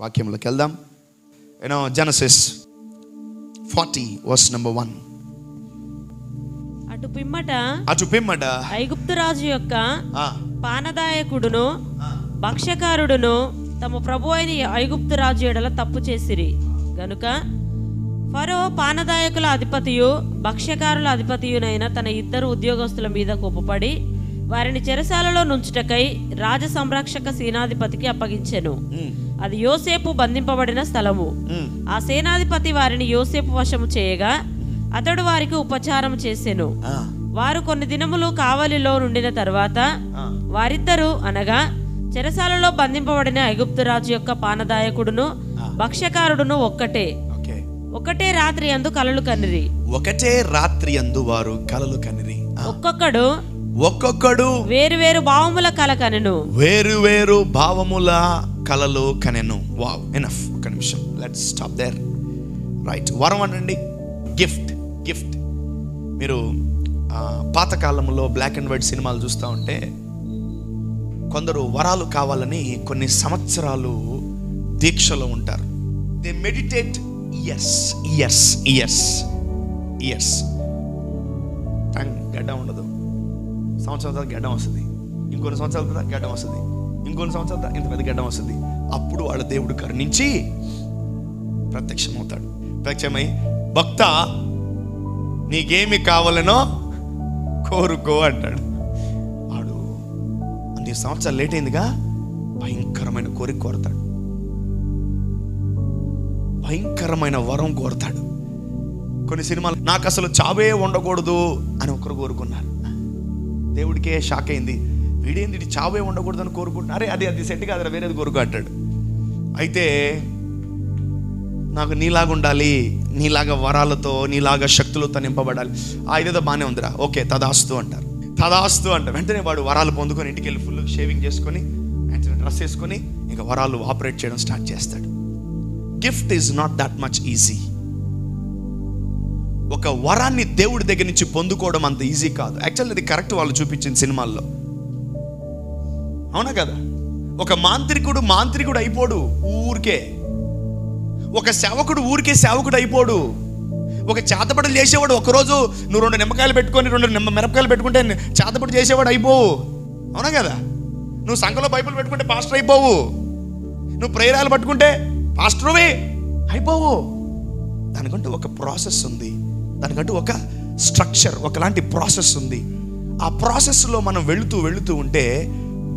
వాక్యంలోకి వెళ్దాం. Genesis 40 verse number 1. అటు పిమ్మట ఐగుప్తు రాజు యొక్క పానదాయకుడును భక్ష్యకారుడును తమ ప్రభు అయిన ఐగుప్తు రాజు ఎడల తప్పు చేసిరి గనుక ఫరో పానదాయకుల అధిపతియు భక్ష్యకారుల అధిపతియునైన తన ఇద్దరు ఉద్యోగస్తుల మీద కోపపడి వారిని చెరసాలలో నుంచుటకై రాజ సంరక్షక సేనాధిపతికి అప్పగించెను. అది యోసేపు బంధింపబడిన స్థలము. ఆ సేనాధిపతి వారిని యోసేపు వశము చేయగా అతడు వారికి ఉపచారం చేసెను. వారు కొన్ని దినములు కావలిలో నుండిన తర్వాత వారిద్దరూ అనగా చెరసాలలో బంధింపబడిన ఐగుప్తు రాజు యొక్క పానదాయకుడును భక్ష్యకారుడును ఒకటే రాత్రి యందు కలలు కనిరి. వారు కలలు కనిరి. ఒక్కొక్కడు వేరు భావముల కల కనెను. వేరు భావముల కలలు కనెను. Wow, enough. ఒక నిమిషం, లెట్స్ స్టాప్ దేర్. రైట్, వరం అనండి. గిఫ్ట్. మీరు పాతకాలంలో బ్లాక్ అండ్ వైట్ సినిమాలు చూస్తూ ఉంటే కొందరు వరాలు కావాలని కొన్ని సంవత్సరాలు దీక్షలో ఉంటారు. They meditate years. గడ్డం ఉండదు, సంవత్సరాల తర్వాత గడ్డం వస్తుంది, ఇంకొన్ని సంవత్సరాల తర్వాత గడ్డం వస్తుంది, ఇంకొన్ని సంవత్సరాల తర్వాత ఇంత పెద్ద గడ్డం వస్తుంది. అప్పుడు వాళ్ళ దేవుడు కరుణించి ప్రత్యక్షమై భక్త నీకేమి కావాలనో కోరుకో అంటాడు. వాడు అన్ని సంవత్సరాలు లేట్ అయిందిగా, భయంకరమైన కోరిక కోరతాడు, భయంకరమైన వరం కోరతాడు. కొన్ని సినిమాలు నాకు అసలు చావే ఉండకూడదు అని ఒకరు కోరుకున్నారు. దేవుడికే షాక్ అయింది, వీడేంది చావే ఉండకూడదు అని కోరుకుంటున్నారే, అది సెట్ కాదు, వేరేది కోరుకో అంటాడు. అయితే నాకు నీలాగా ఉండాలి, నీలాగా వరాలతో నీలాగా శక్తులతో నింపబడాలి. ఇదేదో బాగానే ఉందిరా, ఓకే తదాస్తు అంటారు. వెంటనే వాడు వరాలు పొందుకొని ఇంటికి వెళ్ళి ఫుల్ షేవింగ్ చేసుకొని వెంటనే డ్రెస్ వేసుకొని ఇంకా వరాలు ఆపరేట్ చేయడం స్టార్ట్ చేస్తాడు. Gift is not that much easy. ఒక వరాన్ని దేవుడి దగ్గర నుంచి పొందుకోవడం అంత ఈజీ కాదు. యాక్చువల్లీ ఇది కరెక్ట్ వాళ్ళు చూపించిన సినిమాల్లో, అవునా కదా? ఒక మాంత్రికుడు అయిపోడు ఊరికే. ఒక సేవకుడు ఊరికే సేవకుడు అయిపోడు. ఒక చేతబడులు చేసేవాడు ఒకరోజు నువ్వు 2 నిమ్మకాయలు పెట్టుకొని 2 మిరపకాయలు పెట్టుకుంటే చేతబడి చేసేవాడు అయిపోవు, అవునా కదా? నువ్వు సంఘంలో బైబిల్ పెట్టుకుంటే పాస్టర్ అయిపోవు, నువ్వు ప్రేరాలు పట్టుకుంటే పాస్టర్వే అయిపోవు. దానికంటూ ఒక ప్రాసెస్ ఉంది, దానికంటూ ఒక స్ట్రక్చర్, ఒకలాంటి ప్రాసెస్ ఉంది. ఆ ప్రాసెస్లో మనం వెళుతూ ఉంటే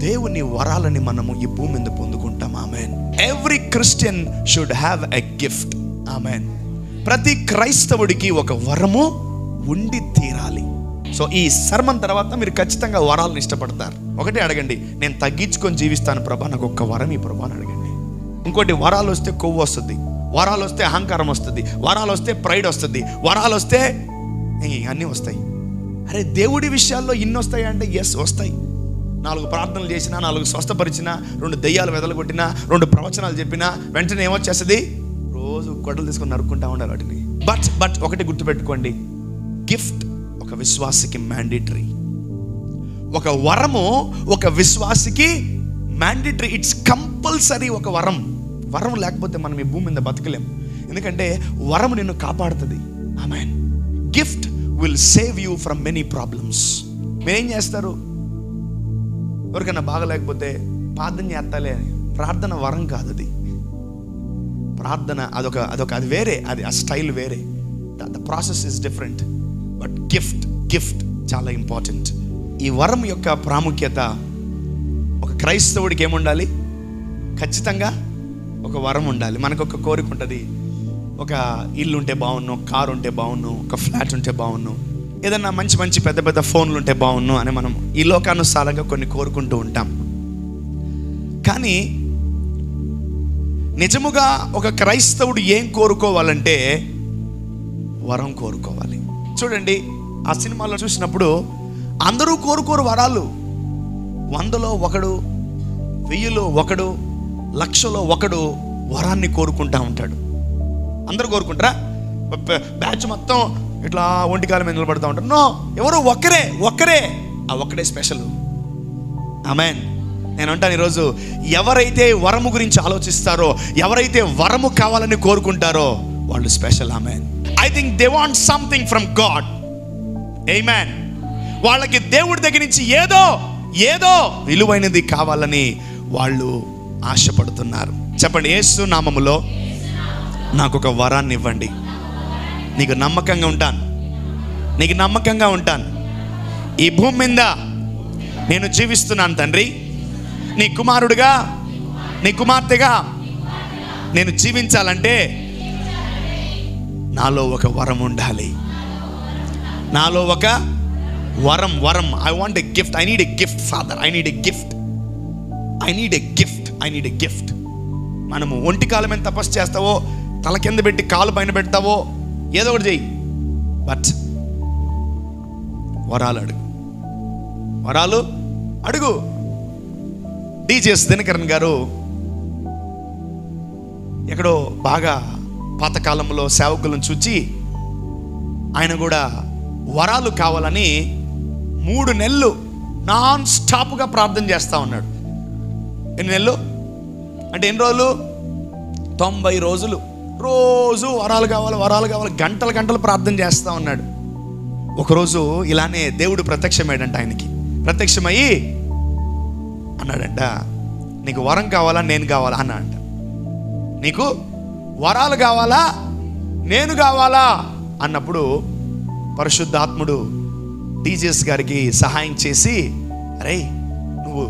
దేవుని వరాలని మనము ఈ భూమి మీద పొందుకుంటాం. Amen. Every Christian should have a gift. Amen. ప్రతి క్రైస్తవుడికి ఒక వరము ఉండి తీరాలి. సో ఈ సర్మన్ తర్వాత మీరు ఖచ్చితంగా వరాలను ఇష్టపడతారు. ఒకటే అడగండి, నేను తగ్గించుకొని జీవిస్తాను ప్రభా, నాకు ఒక్క వరం ఈ ప్రభా అని అడగండి. ఇంకోటి, వరాలు వస్తే కొవ్వు వస్తుంది, వరాలు వస్తే అహంకారం వస్తుంది, వరాలు వస్తే ప్రైడ్ వస్తుంది, వరాలు వస్తే అన్నీ వస్తాయి. అరే దేవుడి విషయాల్లో ఇన్ని వస్తాయి అంటే ఎస్ వస్తాయి. 4 ప్రార్థనలు చేసినా, 4 స్వస్థపరిచినా, 2 దెయ్యాలు వెదలగొట్టినా, 2 ప్రవచనాలు చెప్పినా వెంటనే ఏమొచ్చేస్తుంది? రోజు గొడ్డలు తీసుకొని నరుక్కుంటా ఉండాలి వాటిని. బట్ ఒకటి గుర్తుపెట్టుకోండి, గిఫ్ట్ ఒక విశ్వాసికి మ్యాండేటరీ. ఒక వరము ఒక విశ్వాసికి మ్యాండేటరీ. It's compulsory. ఒక వరం లేకపోతే మనం ఈ భూమి మీద బతకలేం. ఎందుకంటే వరము నిన్ను కాపాడుతుంది. Amen. Gift will save you from many problems. మీరేం చేస్తారు? ఎవరికైనా బాగలేకపోతే ప్రార్థన చేస్తాలే అని. ప్రార్థన వరం కాదు, అది ప్రార్థన అది వేరే, అది ఆ స్టైల్ వేరే. The process is different. But gift చాలా ఇంపార్టెంట్. ఈ వరం యొక్క ప్రాముఖ్యత, ఒక క్రైస్తవుడికి ఏముండాలి? ఖచ్చితంగా ఒక వరం ఉండాలి. మనకు ఒక కోరిక ఉంటుంది, ఒక ఇల్లు ఉంటే బాగున్ను, ఒక కారు ఉంటే బాగున్ను, ఒక ఫ్లాట్ ఉంటే బాగున్ను, ఏదన్నా మంచి పెద్ద ఫోన్లు ఉంటే బాగున్ను అని మనం ఈ లోకానుసారంగా కొన్ని కోరుకుంటూ ఉంటాం. కానీ నిజముగా ఒక క్రైస్తవుడు ఏం కోరుకోవాలంటే వరం కోరుకోవాలి. చూడండి, ఆ సినిమాలో చూసినప్పుడు అందరూ కోరుకోరు వరాలు. 100లో 1, 1000లో 1, 1,00,000లో 1 వరాన్ని కోరుకుంటా ఉంటాడు. అందరూ కోరుకుంటారా? బ్యాచ్ మొత్తం ఇట్లా ఒంటికాల మీద నిలబడుతూ ఉంటారు. నో, ఎవరు ఒక్కరే, ఆ ఒక్కడే స్పెషల్. ఆమేన్. నేను అంటాను ఈరోజు, ఎవరైతే వరము గురించి ఆలోచిస్తారో, ఎవరైతే వరము కావాలని కోరుకుంటారో వాళ్ళు special. Amen. I think they want something from God. Amen. వాళ్ళకి దేవుడి దగ్గర నుంచి ఏదో ఏదో విలువైనది కావాలని వాళ్ళు ఆశపడుతున్నారు. చెప్పండి, యేసు నామములో నాకు ఒక వరాన్ని ఇవ్వండి. నీకు నమ్మకంగా ఉంటాను, నీకు నమ్మకంగా ఉంటాను. ఈ భూమి మీద నేను జీవిస్తున్నాను తండ్రి. నీ కుమారుడుగా, నీ కుమార్తెగా నేను జీవించాలంటే నాలో ఒక వరం ఉండాలి. నాలో ఒక వరం. I want a gift. I need a gift father. I need a gift. I need a gift. I need a gift. మనము ఒంటి కాలు మీద తపస్సు చేస్తావో, తల కింద పెట్టి కాలు పైన పెడతావో, ఏదో ఒకటి చెయ్యి. బట్ వరాలు అడుగు. వరాలు అడుగు. డిజెస్ దినకరన్ గారు ఎక్కడో బాగా పాతకాలంలో సేవకులను చూచి ఆయన కూడా వరాలు కావాలని 3 నెలలు నాన్ స్టాప్గా ప్రార్థన చేస్తూ ఉన్నాడు. ఎన్ని నెలలు అంటే ఎన్ని రోజులు? 90 రోజులు. రోజు వరాలు కావాలి, గంటలు ప్రార్థన చేస్తూ ఉన్నాడు. ఒకరోజు ఇలానే దేవుడు ప్రత్యక్షమయ్యాడంట. ఆయనకి ప్రత్యక్షమయ్యి అన్నాడంట, నీకు వరం కావాలా, నేను కావాలా అన్నాడంట. నీకు వరాలు కావాలా, నేను కావాలా అన్నప్పుడు పరిశుద్ధాత్ముడు డీజెస్ గారికి సహాయం చేసి, అరే నువ్వు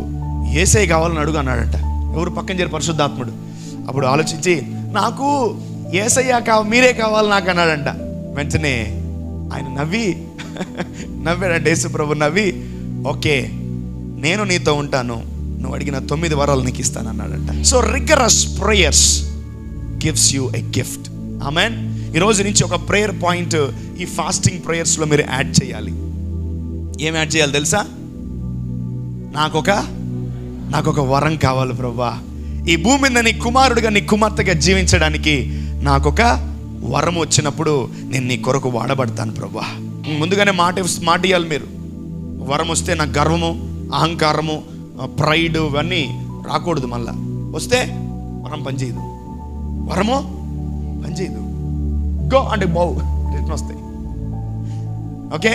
యేసయ్య కావాలని అడుగు అన్నాడంట. ఎవరు పక్కన చేరి? పరిశుద్ధాత్ముడు. అప్పుడు ఆలోచించి, నాకు యేసయ్య మీరే కావాలి నాకు అన్నాడంట. వెంటనే ఆయన నవ్వాడంట. యేసు ప్రభు నవ్వి, ఓకే నేను నీతో ఉంటాను, నువ్వు అడిగిన 9 వరాలు నీకు ఇస్తాను అన్నాడంట. So rigorous prayers gives you a gift. Amen. ఈరోజు నుంచి ఒక ప్రేయర్ పాయింట్ ఈ ఫాస్టింగ్ ప్రేయర్స్లో మీరు యాడ్ చేయాలి. ఏం యాడ్ చేయాలి తెలుసా? నాకొక వరం కావాలి ప్రభువా. ఈ భూమి మీద నీ కుమారుడిగా, నీ కుమార్తెగా జీవించడానికి నాకొక వరం వచ్చినప్పుడు నేను నీ కొరకు వాడబడతాను ప్రభువా. ముందుగానే మాట ఇవ్వాలి మీరు. వరం వస్తే నాకు గర్వము, అహంకారము, ప్రైడ్ ఇవన్నీ రాకూడదు. మళ్ళా వస్తే వరం పనిచేయదు, వరము పనిచేయదు. గో అంటే బావు రిటర్న్ వస్తాయి. Okay,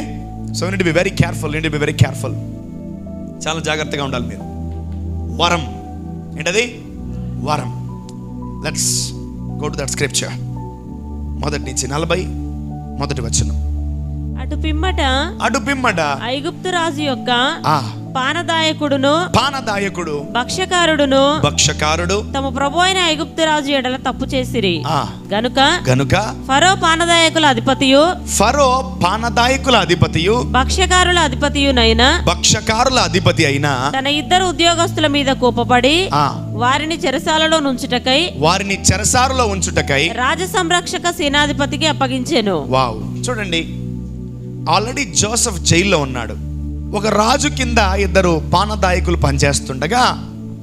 so you need to be very careful. చాలా జాగ్రత్తగా ఉండాలి మీరు. వరం ఏంటది? వరం. Let's go to that scripture. 1:40 వచనం. అటు పిమ్మట ఐగుప్తు రాజు యొక్క పానదాయకుడు భక్ష్యకారుడు తమ ప్రభు అయిన ఐగుప్తు రాజు ఎడల తప్పు చేసిరి. గనుక ఫరో పానదాయకుల అధిపతియు భక్ష్యకారుల అధిపతి అయిన తన 2 ఉద్యోగస్తుల మీద కోపపడి వారిని చెరసాలలో ఉంచుటకై రాజ సంరక్షక సేనాధిపతికి అప్పగించెను. వావ్, చూడండి, ఆల్రెడీ జోసెఫ్ జైల్లో ఉన్నాడు. ఒక రాజు కింద 2 పానదాయకులు పనిచేస్తుండగా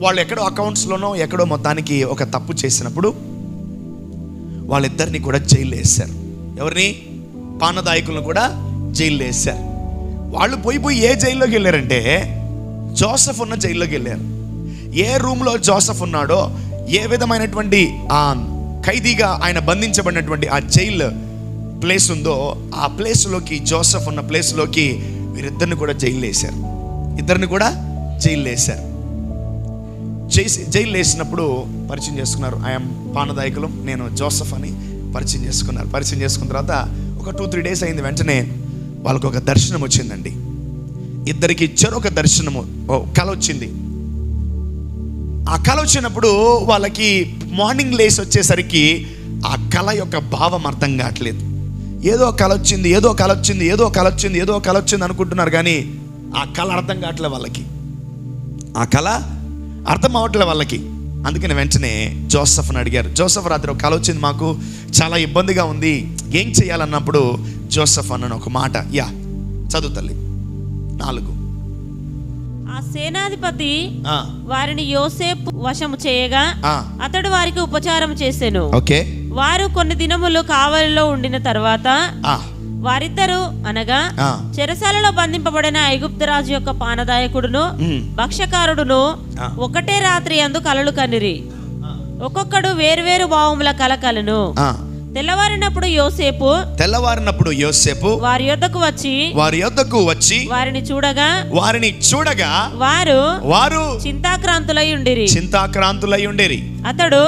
వాళ్ళు ఎక్కడో అకౌంట్స్లోనో ఎక్కడో మొత్తానికి ఒక తప్పు చేసినప్పుడు వాళ్ళిద్దరిని కూడా జైల్లో వేశారు. ఎవరిని? పానదాయకులను కూడా జైల్లో వేశారు. వాళ్ళు పోయి ఏ జైల్లోకి వెళ్ళారంటే జోసెఫ్ ఉన్న జైల్లోకి వెళ్ళారు. ఏ రూమ్లో జోసెఫ్ ఉన్నాడో, ఏ విధమైనటువంటి ఆ ఖైదీగా ఆయన బంధించబడినటువంటి ఆ జైలు ప్లేస్ ఉందో ఆ ప్లేస్లోకి, జోసెఫ్ ఉన్న ప్లేస్లోకి వీరిద్దరిని కూడా జైలు వేశారు. జైలు వేసినప్పుడు పరిచయం చేసుకున్నారు. ఐఎమ్ పానదాయకులు, నేను జోసెఫ్ అని పరిచయం చేసుకున్నారు. పరిచయం చేసుకున్న తర్వాత ఒక 2-3 డేస్ అయింది. వెంటనే వాళ్ళకు ఒక దర్శనం వచ్చిందండి. ఇద్దరికి చెరొక దర్శనము, కళ వచ్చింది. ఆ కళ వచ్చినప్పుడు వాళ్ళకి మార్నింగ్ లేసి వచ్చేసరికి ఆ కళ యొక్క భావం అర్థం కావట్లేదు. ఏదో కళ వచ్చింది అనుకుంటున్నారు, కానీ ఆ కళ అర్థం కావట్లేదు వాళ్ళకి. ఆ కళ అర్థం అవ్వట్లేదు వాళ్ళకి. అందుకని వెంటనే జోసెఫ్ని అడిగారు. జోసెఫ్, రాత్రి ఒక కళ వచ్చింది, మాకు చాలా ఇబ్బందిగా ఉంది, ఏం చేయాలన్నప్పుడు జోసెఫ్ అన్న ఒక మాట, చదువు తల్లి. 4. ఆ సేనాధిపతి వారిని యోసేపు వశము చేయగా అతడు వారికి ఉపచారం చేసెను. ఓకే. వారు కొన్ని దినములు కావలిలో ఉండిన తర్వాత వారిద్దరు అనగా చెరసాలలో బంధింపబడిన ఐగుప్తు రాజు యొక్క పానదాయకుడును భక్ష్యకారుడును ఒకటే రాత్రి యందు కలలు కనిరి. ఒక్కొక్కడు వేరువేరు భావముల కలకలను. తెల్లవారినప్పుడు యోసేపు వారి యొద్దకు వచ్చి వారిని చూడగా వారు చింతాక్రాంతులై ఉండిరి. అతడు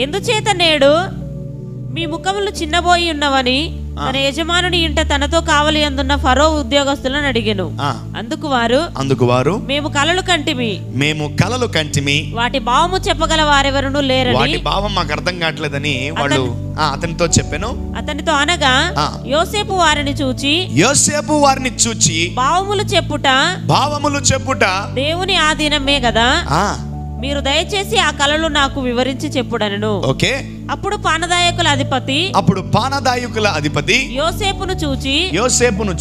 ఎందుచేత నేడు మీ ముఖములు చిన్నబోయి ఉన్నవని తన యజమానుని ఇంట తనతో కావలి అందున్న ఫరో ఉద్యోగస్తులను అడిగెను. అందుకు వారు మేము కలలు కంటిమి వాటి భావము చెప్పగల వారెవరును లేరని. వాటి భావం మాకు అర్థం కావట్లేదని వాళ్ళు అతనితో చెప్పాను. అతనితో అనగా యోసేపు వారిని చూచి భావములు చెప్పుట దేవుని ఆధీనమే కదా, మీరు దయచేసి ఆ కలలు నాకు వివరించి చెప్పుడనను. ఓకే. అప్పుడు పానదాయకుల అధిపతి యోసేపును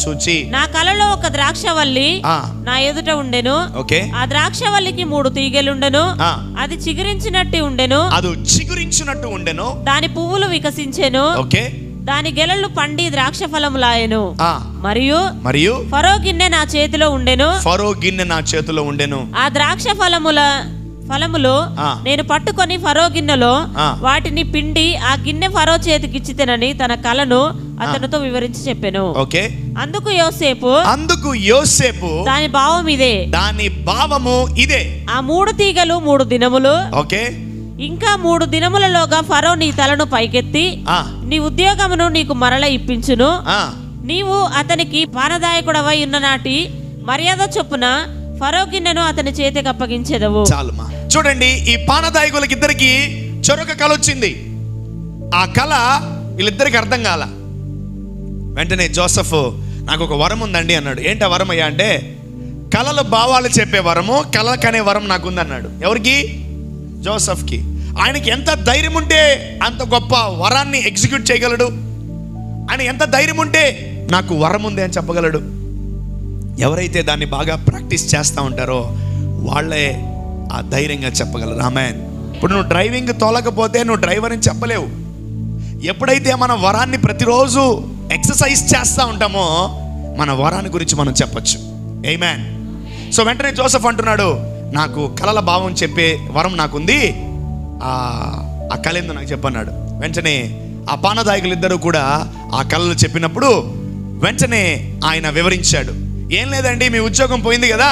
చూచి నా కలలో ఒక ద్రాక్షవల్లి నా ఎదుట ఉండెను. ఆ ద్రాక్షవల్లికి 3 తీగెలుండెను. అది చిగురించినట్టు ఉండెను. దాని పువ్వులు వికసించెను. దాని గెలలు పండి ద్రాక్ష ఫలములాయెను. మరియు ఫరో గిన్నె నా చేతిలో ఉండెను. ఆ ద్రాక్ష ఫలములు నేను పట్టుకొని ఫరో గిన్నెలో వాటిని పిండి ఆ గిన్నె ఫరో చేతికిచ్చితేనని తన కలను అతనితో వివరించి చెప్పాను. అందుకు యోసేపు దాని భావము ఇదే, ఆ 3 తీగలు 3 దినములు. ఇంకా 3 దినములలోగా ఫరో నీ తలను పైకెత్తి నీ ఉద్యోగమును నీకు మరల ఇప్పించును. నీవు అతనికి పానదాయకుడవై ఉన్న నాటి మర్యాద చొప్పున ఫరో గిన్నెను అతని చేతికి అప్పగించెదవు. చాలుమా. చూడండి, ఈ పానదాయకులకి ఇద్దరికి చెరొక కల వచ్చింది. ఆ కళ వీళ్ళిద్దరికి అర్థం కాల. వెంటనే జోసెఫ్ నాకు ఒక వరం ఉందండి అన్నాడు. ఏంటి ఆ వరం అయ్యా అంటే, కళలు భావాలు చెప్పే వరము, కళ కనే వరం నాకుంది అన్నాడు. ఎవరికి? జోసెఫ్కి. ఆయనకి ఎంత ధైర్యం ఉంటే అంత గొప్ప వరాన్ని ఎగ్జిక్యూట్ చేయగలడు. ఆయన ఎంత ధైర్యం ఉంటే నాకు వరం ఉంది అని చెప్పగలడు. ఎవరైతే దాన్ని బాగా ప్రాక్టీస్ చేస్తూ ఉంటారో వాళ్ళే ఆ ధైర్యంగా చెప్పగలరు. ఆమేన్. ఇప్పుడు నువ్వు డ్రైవింగ్ తోలకపోతే నువ్వు డ్రైవర్ అని చెప్పలేవు. ఎప్పుడైతే మన వరాన్ని ప్రతిరోజు ఎక్సర్సైజ్ చేస్తూ ఉంటామో మన వరాన్ని గురించి మనం చెప్పచ్చు. ఆమేన్. సో వెంటనే జోసెఫ్ అంటున్నాడు, నాకు కలల భావం చెప్పే వరం నాకుంది, ఆ కళ ఏందో నాకు చెప్పన్నాడు. వెంటనే ఆ పానదాయకులు ఇద్దరు కూడా ఆ కళలు చెప్పినప్పుడు వెంటనే ఆయన వివరించాడు. ఏం లేదండి, మీ ఉద్యోగం పోయింది కదా,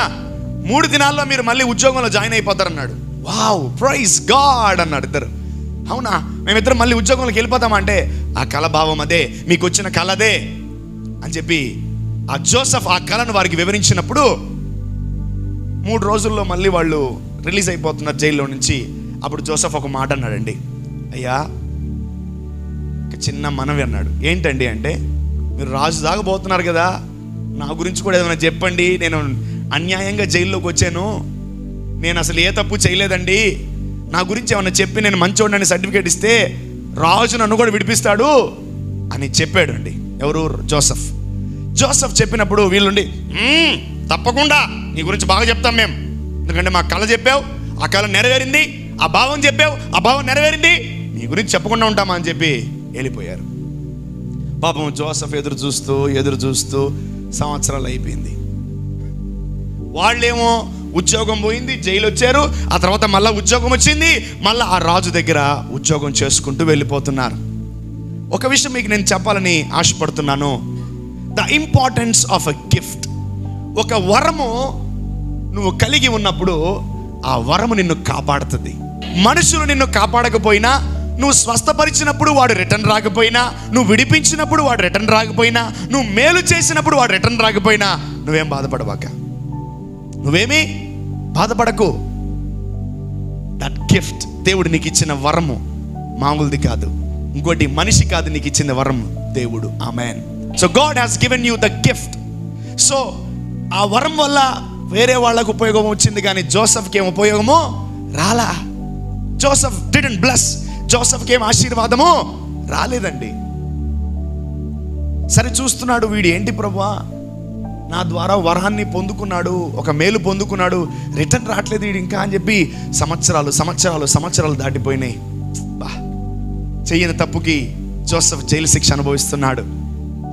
3 దినాల్లో మీరు మళ్ళీ ఉద్యోగంలో జాయిన్ అయిపోతారన్నాడు. వావ్, ప్రైజ్ గాడ్ అన్నాడు ఇద్దరు. అవునా, మేమిద్దరం మళ్ళీ ఉద్యోగంలోకి వెళ్ళిపోతామంటే ఆ కళ భావం అదే, మీకు వచ్చిన కళ అదే అని చెప్పి ఆ జోసెఫ్ ఆ కళను వారికి వివరించినప్పుడు 3 రోజుల్లో మళ్ళీ వాళ్ళు రిలీజ్ అయిపోతున్నారు జైల్లో నుంచి. అప్పుడు జోసెఫ్ ఒక మాట అన్నాడండి, అయ్యా ఒక చిన్న మనవి అన్నాడు. ఏంటండి అంటే, మీరు రాజు దాగబోతున్నారు కదా, నా గురించి కూడా ఏమైనా చెప్పండి. నేను అన్యాయంగా జైల్లోకి వచ్చాను, నేను అసలు ఏ తప్పు చేయలేదండి, నా గురించి ఏమైనా చెప్పి నేను మంచోడిని సర్టిఫికేట్ ఇస్తే రాజు నన్ను కూడా విడిపిస్తాడు అని చెప్పాడు అండి. ఎవరు? జోసెఫ్ చెప్పినప్పుడు వీళ్ళుండి తప్పకుండా నీ గురించి బాగా చెప్తాం మేము, ఎందుకంటే మా కళ చెప్పావు, ఆ కళ నెరవేరింది, ఆ భావం చెప్పావు, ఆ భావం నెరవేరింది, నీ గురించి చెప్పకుండా ఉంటామా అని చెప్పి వెళ్ళిపోయారు. పాపం జోసెఫ్ ఎదురు చూస్తూ సంవత్సరాలు అయిపోయింది. వాళ్ళేమో ఉద్యోగం పోయింది, జైలు వచ్చారు, ఆ తర్వాత మళ్ళీ ఉద్యోగం వచ్చింది, మళ్ళీ ఆ రాజు దగ్గర ఉద్యోగం చేసుకుంటూ వెళ్ళిపోతున్నారు. ఒక విషయం మీకు నేను చెప్పాలని ఆశపడుతున్నాను. The importance of a gift. ఒక వరము నువ్వు కలిగి ఉన్నప్పుడు ఆ వరము నిన్ను కాపాడుతుంది. మనుషులు నిన్ను కాపాడకపోయినా, నువ్వు స్వస్థపరిచినప్పుడు వాడు రిటర్న్ రాకపోయినా, నువ్వు విడిపించినప్పుడు వాడు రిటర్న్ రాకపోయినా, నువ్వు మేలు చేసినప్పుడు వాడు రిటర్న్ రాకపోయినా నువ్వేం బాధపడవాక, నువ్వేమీ బాధపడకు. దట్ గిఫ్ట్, దేవుడు నీకు ఇచ్చిన వరము మామూలుది కాదు, ఇంకోటి మనిషి కాదు నీకు ఇచ్చిన వరము, దేవుడు. Amen. So God has given you the gift. So ఆ వరం వల్ల వేరే వాళ్ళకు ఉపయోగం వచ్చింది, కానీ జోసెఫ్కి ఏం ఉపయోగమో రాలా. జోసెఫ్ డిడ్ంట్ బ్లెస్, జోసెఫ్కి ఏం ఆశీర్వాదమో రాలేదండి. సరే చూస్తున్నాడు, వీడు ఏంటి ప్రభువా, నా ద్వారా వరాన్ని పొందుకున్నాడు, ఒక మేలు పొందుకున్నాడు, రిటర్న్ రావట్లేదు వీడు ఇంకా అని చెప్పి సంవత్సరాలు దాటిపోయినాయి. చెయ్యని తప్పుకి జోసెఫ్ జైలు శిక్ష అనుభవిస్తున్నాడు.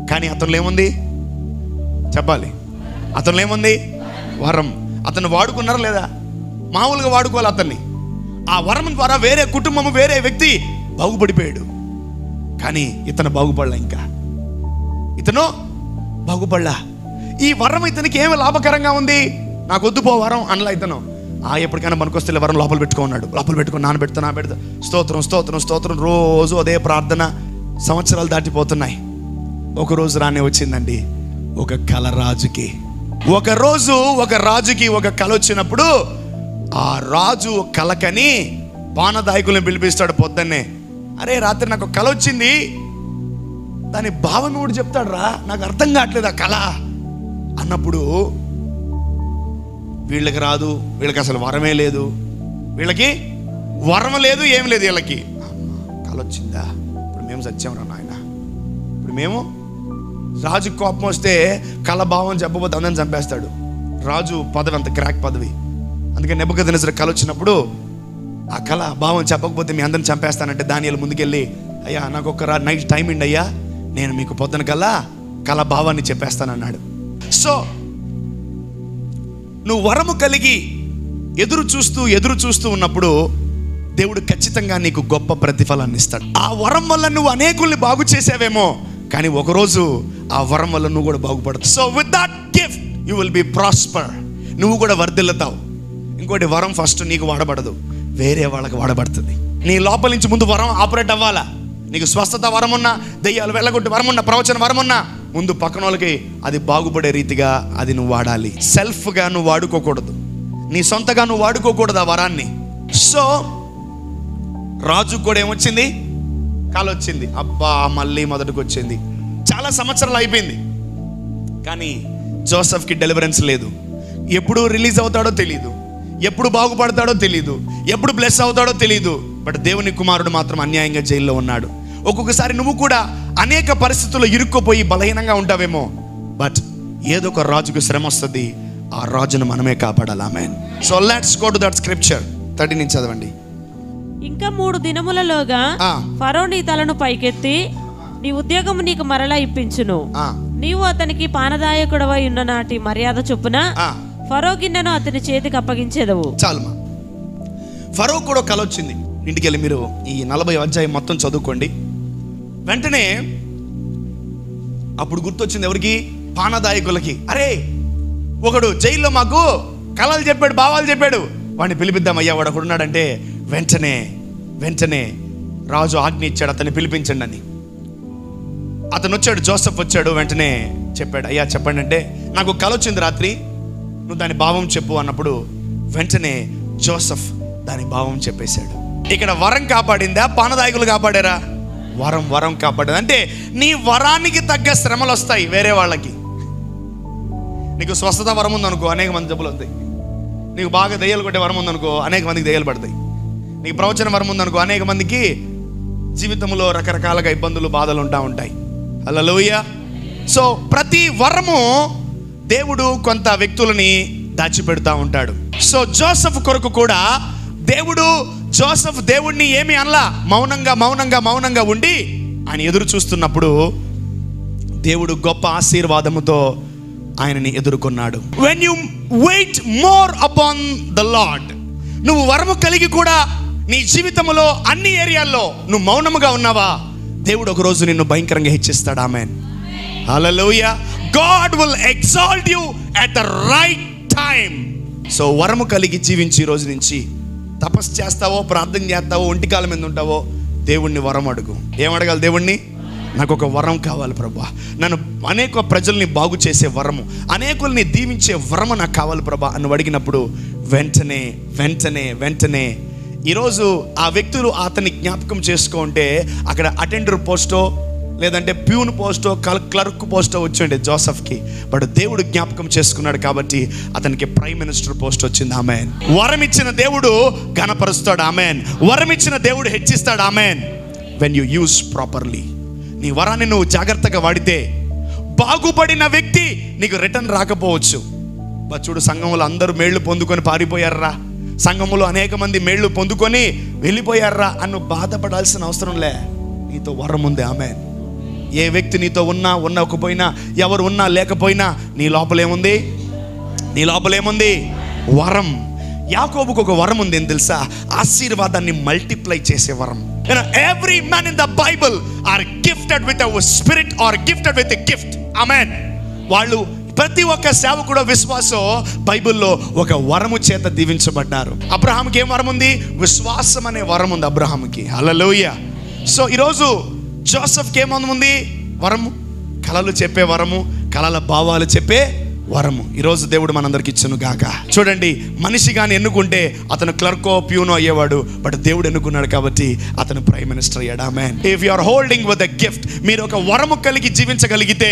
కానీ అతనిలో ఏముంది చెప్పాలి? అతనిలో ఏముంది? వరం. అతను వాడుకున్నారా లేదా? మామూలుగా వాడుకోవాలి అతన్ని. ఆ వరం ద్వారా వేరే కుటుంబం, వేరే వ్యక్తి బాగుపడిపోయాడు. కానీ ఇతను బాగుపడలా. ఇంకా ఇతను బాగుపడలా. ఈ వరం ఇతనికి ఏమి లాభకరంగా ఉంది? నాకు వద్దు పో వరం అనలా ఇతను. ఎప్పటికైనా మనకొస్తే వరం లోపల పెట్టుకున్నాడు. లోపల పెట్టుకుని నానబెడతా. స్తోత్రం స్తోత్రం స్తోత్రం, రోజు అదే ప్రార్థన. సంవత్సరాలు దాటిపోతున్నాయి. ఒకరోజు రానే వచ్చిందండి ఒక కల రాజుకి. ఒకరోజు ఒక రాజుకి ఒక కల వచ్చినప్పుడు ఆ రాజు కలకని పానదాయకులను పిలిపిస్తాడు పొద్దున్నే. అరే రాత్రి నాకు కల వచ్చింది, దాని భావం కూడా చెప్తాడు రా, నాకు అర్థం కావట్లేదు ఆ కళ అన్నప్పుడు, వీళ్ళకి రాదు, వీళ్ళకి అసలు వరమే లేదు, వీళ్ళకి వరం లేదు, ఏం లేదు వీళ్ళకి. కళ వచ్చిందా, ఇప్పుడు మేము సత్యంరా నాయన, ఇప్పుడు మేము. రాజు కోపం వస్తే కళ భావం చెప్పబోతే అందరిని చంపేస్తాడు. రాజు పదవి అంత క్రాక్ పదవి. అందుకే నెబుకద్నెజరు కళ వచ్చినప్పుడు ఆ కళ భావం చెప్పకపోతే మీ అందరిని చంపేస్తానంటే దానియేలు ముందుకెళ్ళి, అయ్యా నాకు ఒక నైట్ టైం ఇండి అయ్యా, నేను మీకు పొద్దున కల్లా కళ భావాన్ని చెప్పేస్తానన్నాడు. సో నువ్వు వరము కలిగి ఎదురు చూస్తూ ఉన్నప్పుడు దేవుడు ఖచ్చితంగా నీకు గొప్ప ప్రతిఫలాన్ని ఇస్తాడు. ఆ వరం వల్ల నువ్వు అనేకుల్ని బాగు చేసావేమో, కానీ ఒకరోజు ఆ వరం వల్ల నువ్వు కూడా బాగుపడతావు. So with that gift you will be prosper. నువ్వు కూడా వర్ధిల్లుతావు. ఇంకోటి, వరం ఫస్ట్ నీకు వాడబడదు, వేరే వాళ్ళకి వాడబడుతుంది. నీ లోపల నుంచి ముందు వరం ఆపరేట్ అవ్వాలా. నీకు స్వస్థత వరం ఉన్నా, దెయ్యాలు వెళ్ళగొట్టి వరం ఉన్నా, ప్రవచన వరం ఉన్నా, ముందు పక్కన వాళ్ళకి అది బాగుపడే రీతిగా అది నువ్వు వాడాలి. సెల్ఫ్గా నువ్వు వాడుకోకూడదు, నీ సొంతగా నువ్వు వాడుకోకూడదు ఆ వరాన్ని. సో రాజు కూడా ఏమొచ్చింది? కల వచ్చింది. అబ్బా మళ్ళీ మొదటికి వచ్చింది. చాలా సంవత్సరాలు అయిపోయింది, కానీ జోసెఫ్కి డెలివరెన్స్ లేదు. ఎప్పుడు రిలీజ్ అవుతాడో తెలీదు, ఎప్పుడు బాగుపడతాడో తెలీదు, ఎప్పుడు బ్లెస్ అవుతాడో తెలీదు. బట్ దేవుని కుమారుడు మాత్రం అన్యాయంగా జైల్లో ఉన్నాడు. ఒక్కొక్కసారి నువ్వు కూడా అనేక పరిస్థితుల్లో ఇరుక్కుపోయి బలహీనంగా ఉంటావేమో, బట్ ఏదో ఒక రాజుకు శ్రమ వస్తుంది, ఆ రాజును మనమే కాపాడాలి. Amen. So let's go to that scripture 30 నుంచి చదవండి. ఇంకా 3 దినములలోగా ఫరో నీ తలను పైకెత్తి నీ ఉద్యోగము నీకు మరలా ఇప్పించును. నీవు అతనికి పానదాయకుడవై ఉన్న నాటి మర్యాద చొప్పున ఫరో గిన్నెను అతని చేతికి అప్పగించేదవు. చాలుమా. ఫరో కూడా కల వచ్చింది. ఇంటికి వెళ్ళి మీరు ఈ 40 అధ్యాయం మొత్తం చదువుకోండి. వెంటనే అప్పుడు గుర్తొచ్చింది ఎవరికి? పానదాయకులకి. అరే ఒకడు జైల్లో మాకు కళలు చెప్పాడు, భావాలు చెప్పాడు, వాడిని పిలిపిద్దామయ్యా, వాడు ఒకడు ఉన్నాడంటే వెంటనే రాజు ఆజ్ఞ ఇచ్చాడు, అతన్ని పిలిపించండి అని. అతను వచ్చాడు, జోసెఫ్ వచ్చాడు. వెంటనే చెప్పాడు, అయ్యా చెప్పండి అంటే, నాకు కల వచ్చింది రాత్రి, నువ్వు దాని భావం చెప్పు అన్నప్పుడు వెంటనే జోసెఫ్ దాని భావం చెప్పేశాడు. ఇక్కడ వరం కాపాడిందా, పానదాయకులు కాపాడారా? వరం కాపాడేది. అంటే నీ వరానికి తగ్గ శ్రమలు వస్తాయి వేరే వాళ్ళకి. నీకు స్వస్థత వరం ఉందనుకో, అనేక మంది జబ్బులు వస్తాయి. నీకు బాగా దెయ్యాలు కొట్టే వరం ఉందనుకో, అనేక మందికి దెయ్యాలు పడతాయి. నీకు ప్రవచన వరం ఉందనుకో, అనేక మందికి జీవితంలో రకరకాలుగా ఇబ్బందులు, బాధలు ఉంటాయి. హల్లెలూయా. సో ప్రతి వరము దేవుడు కొంత వ్యక్తులని దాచిపెడుతూ ఉంటాడు. సో జోసెఫ్ కొరకు కూడా జోసెఫ్ దేవుడిని ఏమి అనలా, మౌనంగా ఉండి ఆయన ఎదురు చూస్తున్నప్పుడు దేవుడు గొప్ప ఆశీర్వాదముతో ఆయనని ఎదుర్కొన్నాడు. When you wait more upon the Lord, నువ్వు వరము కలిగి కూడా నీ జీవితంలో అన్ని ఏరియాల్లో నువ్వు మౌనముగా ఉన్నావా, దేవుడు ఒక రోజు నిన్ను భయంకరంగా హెచ్చిస్తాడు. ఆమేన్. హల్లెలూయా. God will exalt you at the right time. So వరము కలిగి జీవించి ఈ రోజు నుంచి తపస్సు చేస్తావో, ప్రార్థన చేస్తావో, ఒంటికాల మీద ఉంటావో, దేవుణ్ణి వరం అడుగు. ఏమడగాలి దేవుణ్ణి? నాకు ఒక వరం కావాలి ప్రభా, నన్ను అనేక ప్రజల్ని బాగు చేసే వరము, అనేకుల్ని దీవించే వరము నాకు కావాలి ప్రభా అని అడిగినప్పుడు వెంటనే ఈరోజు ఆ వ్యక్తులు అతన్ని జ్ఞాపకం చేసుకుంటే అక్కడ అటెండర్ పోస్టో, లేదంటే ప్యూన్ పోస్టో, క్లర్క్ పోస్టో వచ్చిండే జోసెఫ్కి. బట్ దేవుడు జ్ఞాపకం చేసుకున్నాడు కాబట్టి అతనికి ప్రైమ్ మినిస్టర్ పోస్ట్ వచ్చింది. ఆమేన్. వరం ఇచ్చిన దేవుడు ఘనపరుస్తాడు. ఆమేన్. వరం ఇచ్చిన దేవుడు హెచ్చిస్తాడు. ఆమేన్. వెన్ యూ యూజ్ ప్రాపర్లీ, నీ వరాన్ని నువ్వు జాగ్రత్తగా వాడితే బాగుపడిన వ్యక్తి నీకు రిటర్న్ రాకపోవచ్చు. చూడు, సంఘంలో అందరూ మేళ్లు పొందుకొని పారిపోయారా, సంఘములో అనేక మంది మేళ్లు పొందుకొని వెళ్ళిపోయారా అని బాధపడాల్సిన అవసరం లే. నీతో వరం ఉంది. ఆమేన్. ఏ వ్యక్తి నీతో ఉన్నా ఉండకపోయినా, ఎవరు ఉన్నా లేకపోయినా, నీ లోపలేముంది? నీ లోపలేముంది? వరం. యాకోబుకు ఒక వరం ఉంది, ఏం తెలుసా? ఆశీర్వాదాన్ని మల్టిప్లై చేసే వరం. Every man in the Bible are gifted with a spirit are gifted with a gift. Amen. వాళ్ళు ప్రతి ఒక్క సేవకుడు, విశ్వాసం బైబిల్లో ఒక వరము చేత దీవించబడ్డారు. అబ్రహాంకి ఏం వరం ఉంది? విశ్వాసం అనే వరం ఉంది అబ్రహాంకి. హల్లెలూయా. సో ఈరోజు జోసెఫ్కి ఏం ఉంది? వరము, కలలు చెప్పే వరము, కలల భావాలు చెప్పే వరము. ఈరోజు దేవుడు మనందరికి ఇచ్చును గాక. చూడండి, మనిషి కానీ ఎన్నుకుంటే అతను క్లర్కో ప్యూనో అయ్యేవాడు, బట్ దేవుడు ఎన్నుకున్నాడు కాబట్టి అతను ప్రైమ్ మినిస్టర్ అయ్యాడు. Amen. If you are holding with a gift, మీరు ఒక వరము కలిగి జీవించగలిగితే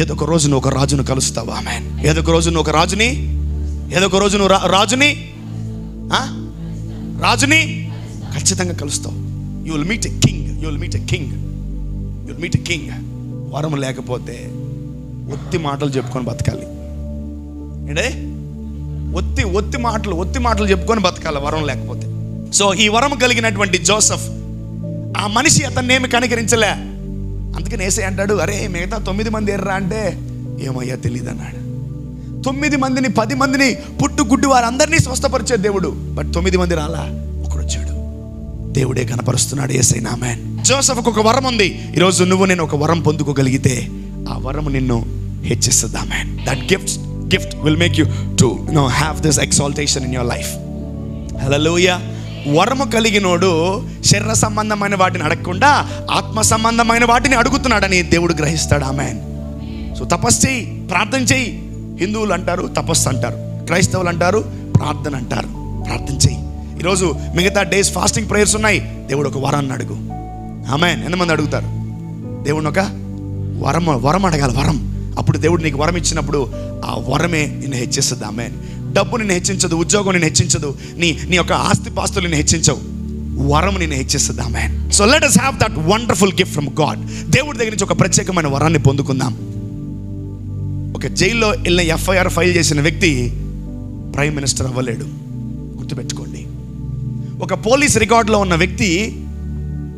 ఏదో ఒక రోజు నువ్వు ఒక రాజును కలుస్తావు. ఆమేన్. ఏదో ఒక రోజు నువ్వు ఒక రాజుని, ఏదో ఒక రోజు నువ్వు రాజుని ఖచ్చితంగా కలుస్తావు. You will meet a king, you will meet a king, you will meet a king. వరం లేకపోతే ఒత్తి మాటలు చెప్పుకొని బతకాలి. ఏంటే ఒత్తి మాటలు చెప్పుకొని బతకాలి వరం లేకపోతే. సో ఈ వరం కలిగినటువంటి జోసెఫ్, ఆ మనిషి అతన్ని ఏమి కనికరించలే. అందుకని యేసయ్య అంటాడు, అరే మిగతా 9 మంది ఎర్రా అంటే, ఏమయ్యా తెలియదు అన్నాడు. 9 మందిని 10 మందిని పుట్టు గుడ్డు వారందరినీ స్వస్థపరిచే దేవుడు, బట్ 9 మంది రాలా, ఒకడు వచ్చాడు. దేవుడే కనపరుస్తున్నాడు. యేసయ్య. ఆమేన్. జోసెఫ్కి ఒక వరం ఉంది. ఈరోజు నువ్వు నేను ఒక వరం పొందుకోగలిగితే ఆ వరం నిన్ను హెచ్చిస్తుంది. Amen. That gift will make you to have this exaltation in your life. Hallelujah. వరము కలిగినోడు శరీర సంబంధమైన వాటిని అడగకుండా ఆత్మ సంబంధమైన వాటిని అడుగుతున్నాడని దేవుడు గ్రహిస్తాడు. ఆమేన్. సో తపస్సు చేయి, ప్రార్థన చేయి. హిందువులు అంటారు తపస్సు అంటారు, క్రైస్తవులు అంటారు ప్రార్థన అంటారు. ప్రార్థన చేయి. ఈరోజు మిగతా డేస్ ఫాస్టింగ్ ప్రేయర్స్ ఉన్నాయి. దేవుడు ఒక వరాన్ని అడుగు. ఆమేన్. ఎంతమంది అడుగుతారు? దేవుడిని ఒక వరం అడగాలి. వరం. అప్పుడు దేవుడు నీకు వరం ఇచ్చినప్పుడు ఆ వరమే నిన్ను హెచ్చిస్తుంది. ఆమేన్. డబ్బు నిన్ను హెచ్చించదు, ఉద్యోగం నిన్ను హెచ్చించదు, నీ యొక్క ఆస్తిపాస్తులు నిన్ను హెచ్చించవు, వరం నిన్ను హెచ్చిస్తుంది. Amen. So let us have that wonderful gift from God. దేవుడి దగ్గర నుంచి ఒక ప్రత్యేకమైన వరాన్ని పొందుకుందాం. ఒక జైల్లో వెళ్ళిన ఎఫ్ఐఆర్ ఫైల్ చేసిన వ్యక్తి ప్రైమ్ మినిస్టర్ అవ్వలేడు. గుర్తుపెట్టుకోండి. ఒక పోలీస్ రికార్డులో ఉన్న వ్యక్తి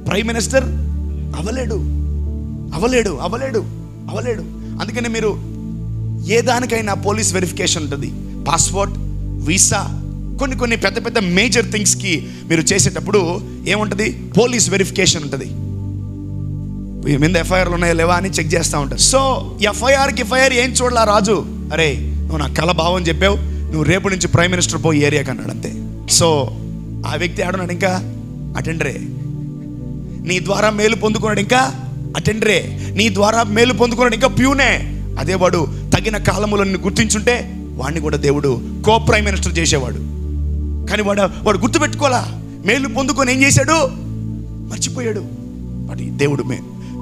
ప్రైమ్ మినిస్టర్ అవ్వలేడు. అందుకని మీరు ఏ దానికైనా పోలీస్ వెరిఫికేషన్ ఉంటుంది. పాస్పోర్ట్, వీసా, కొన్ని పెద్ద పెద్ద మేజర్ థింగ్స్కి మీరు చేసేటప్పుడు ఏముంటుంది? పోలీస్ వెరిఫికేషన్ ఉంటుంది. మీద ఎఫ్ఐఆర్లు ఉన్నాయా లేవా అని చెక్ చేస్తూ ఉంటారు. సో ఎఫ్ఐఆర్ ఏం చూడలా రాజు, అరే నువ్వు నా కళ భావం చెప్పావు, నువ్వు రేపు నుంచి ప్రైమ్ మినిస్టర్ పోయి ఏరియాకి అన్నాడు. అంతే. సో ఆ వ్యక్తి ఆడున్నాడు, ఇంకా అటెండరే. నీ ద్వారా మేలు పొందుకున్నాడు, ఇంకా అటెండరే. నీ ద్వారా మేలు పొందుకున్నాడు, ఇంకా ప్యూనే. అదే వాడు తగిన కాలములో నిన్ను గుర్తించుంటే వాడిని కూడా దేవుడు కో ప్రైమ్ మినిస్టర్ చేసేవాడు. కానీ వాడు గుర్తుపెట్టుకోలా. మేలు పొందుకొని ఏం చేశాడు? మర్చిపోయాడు. బట్ దేవుడు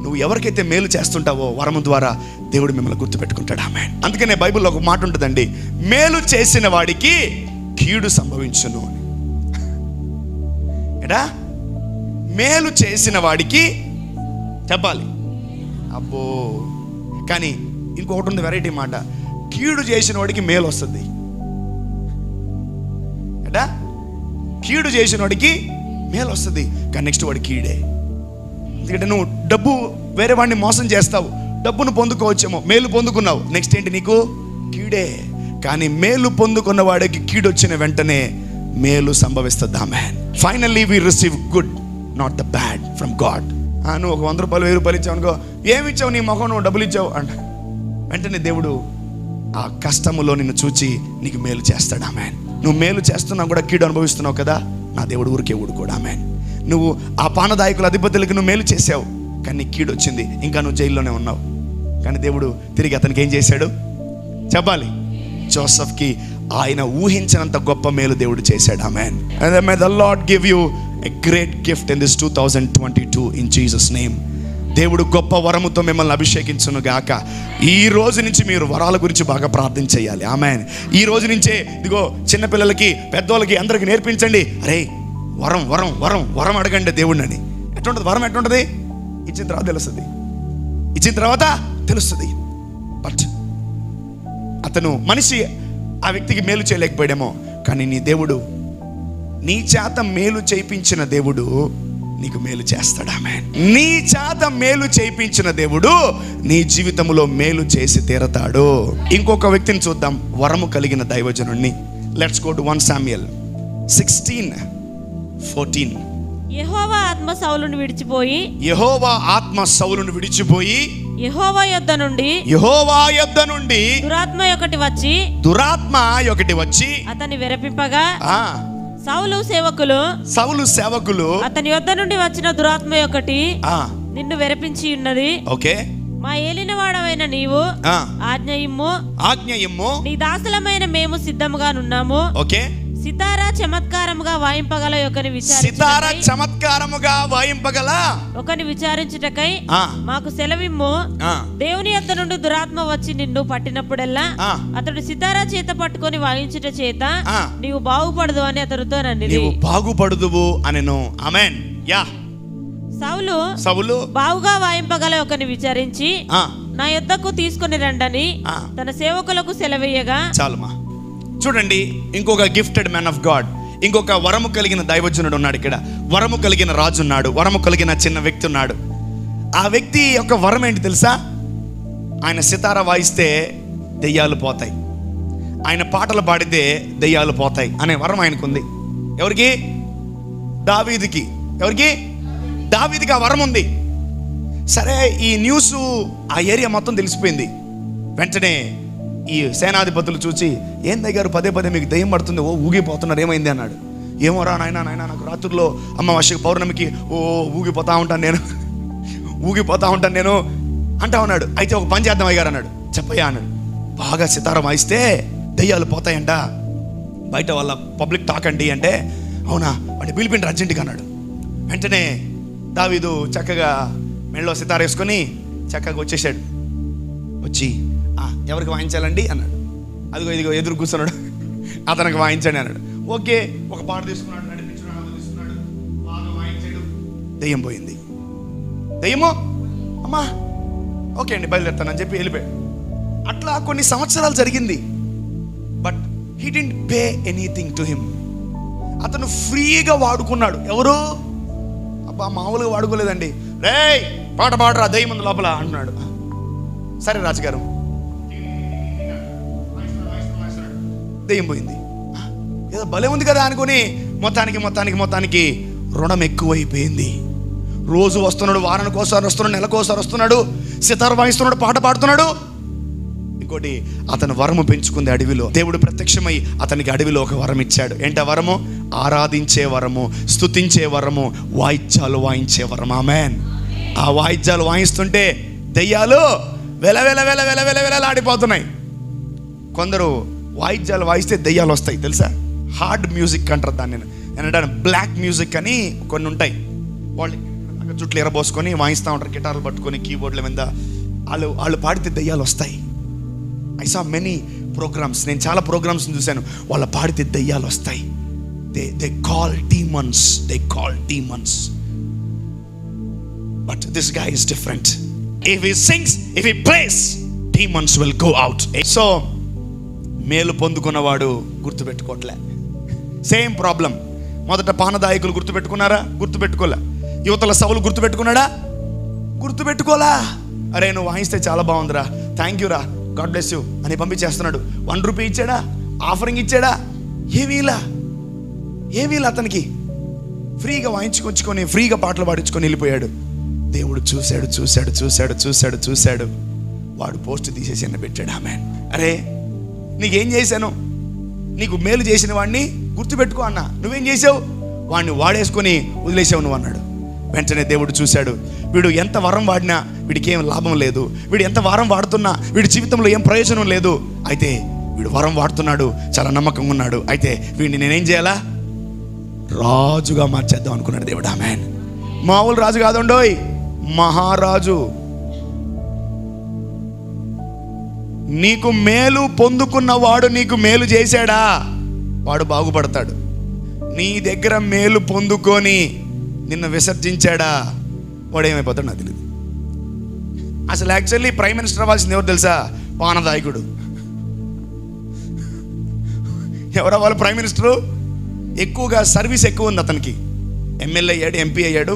నువ్వు ఎవరికైతే మేలు చేస్తుంటావో వరము ద్వారా దేవుడు మిమ్మల్ని గుర్తుపెట్టుకుంటాడు. ఆమేన్. అందుకనే బైబిల్లో ఒక మాట ఉంటుందండి, మేలు చేసిన వాడికి కీడు సంభవించును అని. ఏడా? మేలు చేసిన వాడికి చెప్పాలి. అబ్బో, కానీ ఇంకొకటి ఉంది వెరైటీ మాట, కీడు చేసిన వాడికి మేలు వస్తుంది. ఏడా? కీడు చేసిన వాడికి మేలు వస్తుంది, కానీ నెక్స్ట్ వాడి కీడే. ఎందుకంటే నువ్వు డబ్బు వేరే వాడిని మోసం చేస్తావు, డబ్బును పొందుకోవచ్చేమో, మేలు పొందుకున్నావు, నెక్స్ట్ ఏంటి నీకు? కీడే. కానీ మేలు పొందుకున్న వాడికి కీడు వచ్చిన వెంటనే మేలు సంభవిస్తుంది. Amen. Finally we receive good, not the bad from God. నువ్వు ఒక 100 రూపాయలు 1000 రూపాయలు ఇచ్చావు అనుకో, ఏమి ఇచ్చావు? నీ మొహం, నువ్వు డబ్బులు ఇచ్చావు అంట. వెంటనే దేవుడు ఆ కష్టములో నిన్ను చూచి నీకు మేలు చేస్తాడు. ఆమేన్. నువ్వు మేలు చేస్తున్నావు కూడా కీడు అనుభవిస్తున్నావు కదా, నా దేవుడు ఊరికే ఊడుకోడు. ఆమేన్. నువ్వు ఆ పానదాయకుల అధిపతులకు నువ్వు మేలు చేసావు, కానీ నీకు కీడు వచ్చింది, ఇంకా నువ్వు జైల్లోనే ఉన్నావు. కానీ దేవుడు తిరిగి అతనికి ఏం చేశాడు చెప్పాలి? జోసెఫ్కి ఆయన ఊహించినంత గొప్ప మేలు దేవుడు చేశాడు. ఆమేన్. And may the Lord give you a great gift in this 2022 in Jesus name. దేవుడు గొప్ప వరముతో మిమ్మల్ని అభిషేకించును గాక. ఈ రోజు నుంచి మీరు వరాల గురించి బాగా ప్రార్థన చేయాలి. ఆమేన్. ఈ రోజు నుంచే ఇదిగో చిన్నపిల్లలకి, పెద్దోళ్ళకి, అందరికి నేర్పించండి. అరే వరం వరం వరం వరం అడగండి దేవుడిని అని. ఎట్లుంటుంది వరం? ఎట్లుంటుంది? ఇచ్చిన తర్వాత తెలుస్తుంది. బట్ అతను మనిషి ఆ వ్యక్తికి మేలు చేయలేకపోయాడేమో, కానీ నీ దేవుడు, నీ చేత మేలు చేయించిన దేవుడు నీకు మేలు చేస్తాడు. ఆమేన్. నీ చేత మేలు చేయించిన దేవుడు నీ జీవితంలో మేలు చేసి తీరతాడు. ఇంకొక వ్యక్తిని చూద్దాం, వరము కలిగిన దైవజనుడిని. Let's go to 1 Samuel 16:14. యెహోవా ఆత్మ సౌలును విడిచిపోయి యెహోవా యొద్ద నుండి దురాత్మ ఒకటి వచ్చి అతన్ని వెరపింపగా సౌలు సేవకులు అతని యొద్ద నుండి వచ్చిన దురాత్మ ఒకటి నిన్ను వెరపించి ఉన్నది. ఓకే, మా ఏలినవాడవైన నీవు ఆజ్ఞ ఇమ్ము, నీ దాసులమైన మేము సిద్ధముగా నున్నాము. ఓకే, సితారా చమత్కారముగా వాయింపగల ఒకని విచారించుటకై మాకు సెలవిమ్ము. దేవుని యొద్ద నుండి దురాత్మ వచ్చి నిన్ను పట్టినప్పుడల్లా అతడు సితారా చేత పట్టుకొని వాయించుట చేత నీవు బాగుపడదు అని అతనితో నన్నిది. బాగుపడదువు అనెను. ఆమేన్. యా. సౌలు బావుగా వాయింపగల ఒకని విచారించి నా యొద్దకు తీసుకొని రండని తన సేవకులకు సెలవేయగా. చాలుమా. చూడండి, ఇంకొక గిఫ్టెడ్ మ్యాన్ ఆఫ్ గాడ్, ఇంకొక వరము కలిగిన దైవజనుడు ఉన్నాడు ఇక్కడ. వరము కలిగిన రాజు ఉన్నాడు, వరము కలిగిన చిన్న వ్యక్తి ఉన్నాడు. ఆ వ్యక్తి యొక్క వరం ఏంటి తెలుసా? ఆయన సితారా వాయిస్తే దెయ్యాలు పోతాయి, ఆయన పాటలు పాడితే దెయ్యాలు పోతాయి అనే వరం ఆయనకుంది. ఎవరికి? దావీదుకి. ఎవరికి? దావీదుకి ఆ వరం ఉంది. సరే, ఈ న్యూస్ ఆ ఏరియా మొత్తం తెలిసిపోయింది. వెంటనే ఈ సేనాధిపతులు చూసి, ఏం దగ్గర పదే మీకు దయ్యం పడుతుంది, ఊగిపోతున్నారు, ఏమైంది అన్నాడు. ఏమోరా నాయనా నాకు రాత్రుల్లో అమావాస్య పౌర్ణమికి ఊగిపోతా ఉంటాను నేను అంటా ఉన్నాడు. అయితే ఒక పని చేద్దాం అయ్యారు అన్నాడు. చెప్పయ్యా అన్నాడు. బాగా సితారం వాయిస్తే దయ్యాలు పోతాయంట, బయట వాళ్ళ పబ్లిక్ టాక్ అండి అంటే, అవునా వాడిని పిలిపిండి అర్జెంటుగా అన్నాడు. వెంటనే దావీదు చక్కగా మెళ్ళలో సితార వేసుకొని చక్కగా వచ్చేసాడు. వచ్చి ఎవరికి వాయించాలండి అన్నాడు. ఇదిగో ఎదురు కూర్చున్నాడు, అతనికి వాయించండి అన్నాడు. ఓకే, ఒక పాట తీసుకున్నాడు, నడిపించుకున్నాడు, బాగా వాయించాడు. దెయ్యం పోయింది. దెయ్యమో అమ్మా ఓకే అండి బయలుదేరుతానని చెప్పి వెళ్ళిపోయాడు. అట్లా కొన్ని సంవత్సరాలు జరిగింది. But he didn't pay anything to him. అతను ఫ్రీగా వాడుకున్నాడు. ఎవరు? అబ్బా మామూలుగా వాడుకోలేదండి. రేయ్ పాట పాడరా దెయ్యం ఉంది లోపల అంటున్నాడు. సరే రాజుగారు, దెయ్యం పోయింది. ఏదో భలే ఉంది కదా అనుకుని మొత్తానికి రుణం ఎక్కువైపోయింది. రోజు వస్తున్నాడు, వారానికి ఒకసారి వస్తున్నాడు, నెలకోసారి వస్తున్నాడు, సితార్ వాయిస్తున్నాడు, పాట పాడుతున్నాడు. ఇంకోటి, అతను వరము పెంచుకుంది అడవిలో. దేవుడు ప్రత్యక్షమై అతనికి అడవిలో ఒక వరం ఇచ్చాడు. ఏంట వరము? ఆరాధించే వరము, స్తుతించే వరము, వాయిద్యాలు వాయించే వరం. ఆమేన్. ఆ వాయిద్యాలు వాయిస్తుంటే దెయ్యాలు వెలవెలలాడిపోతున్నాయి. కొందరు వాయిద్యాలు వాయిస్తే దెయ్యాలు వస్తాయి తెలుసా? హార్డ్ మ్యూజిక్ అంటారు దాన్ని. ఏంటంటే బ్లాక్ మ్యూజిక్ అని కొన్ని ఉంటాయి. వాళ్ళు చుట్లు ఎరబోసుకొని వాయిస్తూ ఉంటారు, గిటార్లు పట్టుకొని కీబోర్డ్ల మీద. వాళ్ళు పాడితే దెయ్యాలు వస్తాయి. ఐ సా మెనీ ప్రోగ్రామ్స్, నేను చాలా ప్రోగ్రామ్స్ చూశాను. వాళ్ళ పాడితే దెయ్యాలు వస్తాయి. They call demons. But this guy is different. If he sings, if he plays, demons will go out. So మేలు పొందుకున్నవాడు గుర్తుపెట్టుకోవట్లే. Same problem. మొదట పానదాయకులు గుర్తుపెట్టుకున్నారా? గుర్తుపెట్టుకోలే. యువతల సవులు గుర్తుపెట్టుకున్నాడా? గుర్తుపెట్టుకోలా. అరే నువ్వు వాయిస్తే చాలా బాగుందిరా, థ్యాంక్ యూ రా, గాడ్ బ్లెస్ యూ అని పంపించేస్తున్నాడు. 1 రూపీ ఇచ్చాడా? ఆఫరింగ్ ఇచ్చాడా? ఏమీలా అతనికి. ఫ్రీగా వాయించుకొచ్చుకొని ఫ్రీగా పాటలు పాడించుకొని వెళ్ళిపోయాడు. దేవుడు చూశాడు. వాడు పోస్ట్ తీసేసి ఎన్న పెట్టాడు. ఆమేన్. అరే నీకేం చేశాను? నీకు మేలు చేసిన వాడిని గుర్తుపెట్టుకో అన్నా. నువ్వేం చేసావు? వాడిని వాడేసుకొని వదిలేసావు నువ్వు అన్నాడు. వెంటనే దేవుడు చూశాడు, వీడు ఎంత వరం వాడినా వీడికి ఏం లాభం లేదు, వీడు ఎంత వరం వాడుతున్నా వీడి జీవితంలో ఏం ప్రయోజనం లేదు. అయితే వీడు వరం వాడుతున్నాడు, చాలా నమ్మకంగా ఉన్నాడు. అయితే వీడిని నేనేం చేయాలా? రాజుగా మార్చేద్దాం అనుకున్నాడు దేవుడు. ఆమేన్. మామూలు రాజు కాదండోయ్, మహారాజు. నీకు మేలు పొందుకున్నవాడు నీకు మేలు చేశాడా? వాడు బాగుపడతాడు. నీ దగ్గర మేలు పొందుకొని నిన్ను విసర్జించాడా? వాడు ఏమైపోతాడు నాకు తెలియదు. అసలు యాక్చువల్లీ ప్రైమ్ మినిస్టర్ అవ్వాల్సింది ఎవరు తెలుసా? పానదాయకుడు. ఎవరు అవ్వాలి ప్రైమ్ మినిస్టరు? ఎక్కువగా సర్వీస్ ఎక్కువ ఉంది అతనికి. ఎమ్మెల్యే అయ్యాడు, ఎంపీ అయ్యాడు,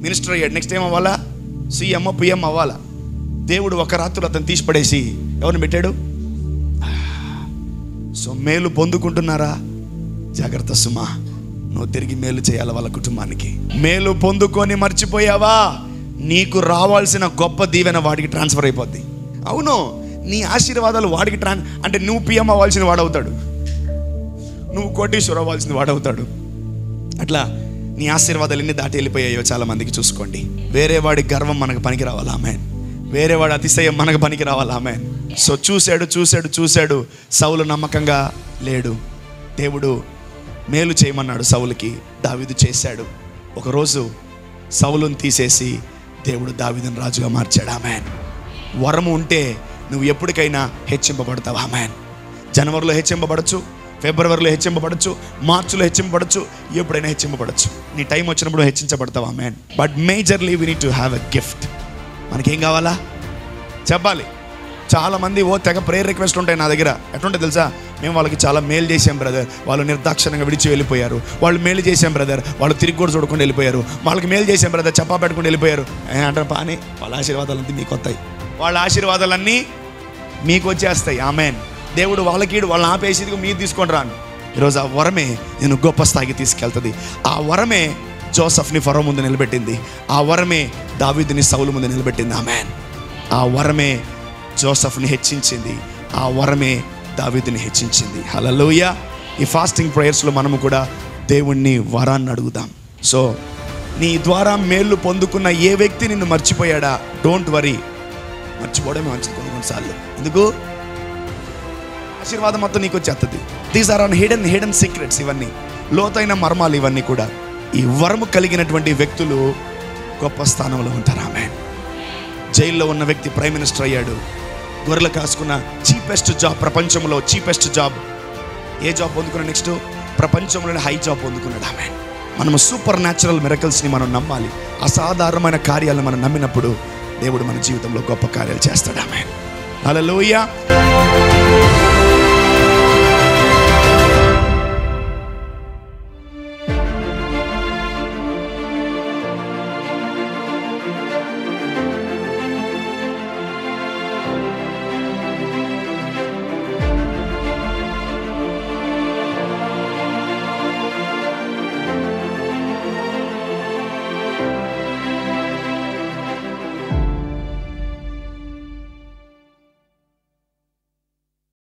మినిస్టర్ అయ్యాడు. నెక్స్ట్ ఏం అవ్వాలా? సీఎం, పిఎం అవ్వాలా. దేవుడు ఒక రాత్రులు అతను తీసి పడేసి ఎవరిని పెట్టాడు? సో మేలు పొందుకుంటున్నారా? జాగ్రత్త సుమా, నువ్వు తిరిగి మేలు చేయాలి వాళ్ళ కుటుంబానికి. మేలు పొందుకొని మర్చిపోయావా, నీకు రావాల్సిన గొప్ప దీవెన వాడికి ట్రాన్స్ఫర్ అయిపోద్ది. అవును, నీ ఆశీర్వాదాలు వాడికి అంటే నువ్వు పిఎం అవ్వాల్సిన వాడవుతాడు, నువ్వు కోటీశ్వర అవ్వాల్సిన వాడవుతాడు. అట్లా నీ ఆశీర్వాదాలు ఎన్ని దాటి వెళ్ళిపోయాయో చాలా మందికి చూసుకోండి. వేరే వాడి గర్వం మనకు పనికి రావాలి, ఆమేన్. వేరే వాడి అతిశయం మనకు పనికి రావాలి, ఆమేన్. సో చూశాడు సౌలు నమ్మకంగా లేడు. దేవుడు మేలు చేయమన్నాడు సౌలుకి, దావీదు చేశాడు. ఒకరోజు సౌలుని తీసేసి దేవుడు దావీదుని రాజుగా మార్చాడు, ఆమేన్. వరము ఉంటే నువ్వు ఎప్పటికైనా హెచ్చింపబడతావు, ఆమేన్. జనవరిలో హెచ్చింపబడచ్చు, ఫిబ్రవరిలో హెచ్చింపబడచ్చు, మార్చిలో హెచ్చింపబడచ్చు, ఎప్పుడైనా హెచ్చింపబడచ్చు. నీ టైం వచ్చినప్పుడు హెచ్చించబడతావు, amen. But majorly we need to have a gift. మనకేం కావాలా చెప్పాలి. చాలామంది తెగ ప్రేయర్ రిక్వెస్ట్ ఉంటాయి నా దగ్గర. ఎట్లుంటే తెలుసా? మేము వాళ్ళకి చాలా మేలు చేసాం బ్రదర్, వాళ్ళు నిర్దాక్షిణంగా విడిచి వెళ్ళిపోయారు. వాళ్ళు మేలు చేసాం బ్రదర్, వాళ్ళు తిరిగి కూడా చూడకుండా వెళ్ళిపోయారు. వాళ్ళకి మేలు చేసాం బ్రదర్, చెప్పా పెట్టుకుని వెళ్ళిపోయారు అంటారు. పాని వాళ్ళ ఆశీర్వాదాలన్నీ మీకు వస్తాయి, వాళ్ళ ఆశీర్వాదాలన్నీ మీకు వచ్చేస్తాయి, ఆమేన్. దేవుడు వాళ్ళకి వాళ్ళని ఆపేసి మీరు తీసుకొని రాను. ఈరోజు ఆ వరమే నేను గొప్ప స్థాయికి తీసుకెళ్తుంది. ఆ వరమే జోసెఫ్ని ఫరో ముందు నిలబెట్టింది. ఆ వరమే దావీదుని సౌలు ముందు నిలబెట్టింది, ఆమేన్. ఆ వరమే జోసెఫ్ని హెచ్చించింది. ఆ వరమే దావీదుని హెచ్చించింది. హల్లెలూయా. ఈ ఫాస్టింగ్ ప్రేయర్స్లో మనము కూడా దేవుణ్ణి వరాన్ని అడుగుదాం. సో నీ ద్వారా మేలు పొందుకున్న ఏ వ్యక్తి నిన్ను మర్చిపోయాడా? Don't worry. మర్చిపోవడమే మంచిది కొన్నిసార్లు. ఎందుకు? ఆశీర్వాదం మొత్తం నీకు వచ్చేస్తుంది. These are on hidden secrets. ఇవన్నీ లోతైన మర్మాలు. ఇవన్నీ కూడా ఈ వరము కలిగినటువంటి వ్యక్తులు గొప్ప స్థానంలో ఉంటారు, ఆమేన్. జైల్లో ఉన్న వ్యక్తి ప్రైమ్ మినిస్టర్ అయ్యాడు. గొర్రెలు కాసుకున్న చీపెస్ట్ జాబ్, ప్రపంచంలో చీపెస్ట్ జాబ్. ఏ జాబ్ పొందుకున్నా? నెక్స్ట్ ప్రపంచంలోనే హై జాబ్ పొందుకున్నాడు, ఆమేన్. మనము సూపర్ న్యాచురల్ మిరకల్స్ని మనం నమ్మాలి. అసాధారణమైన కార్యాలను మనం నమ్మినప్పుడు దేవుడు మన జీవితంలో గొప్ప కార్యాలు చేస్తాడు, ఆమేన్. హల్లెలూయా.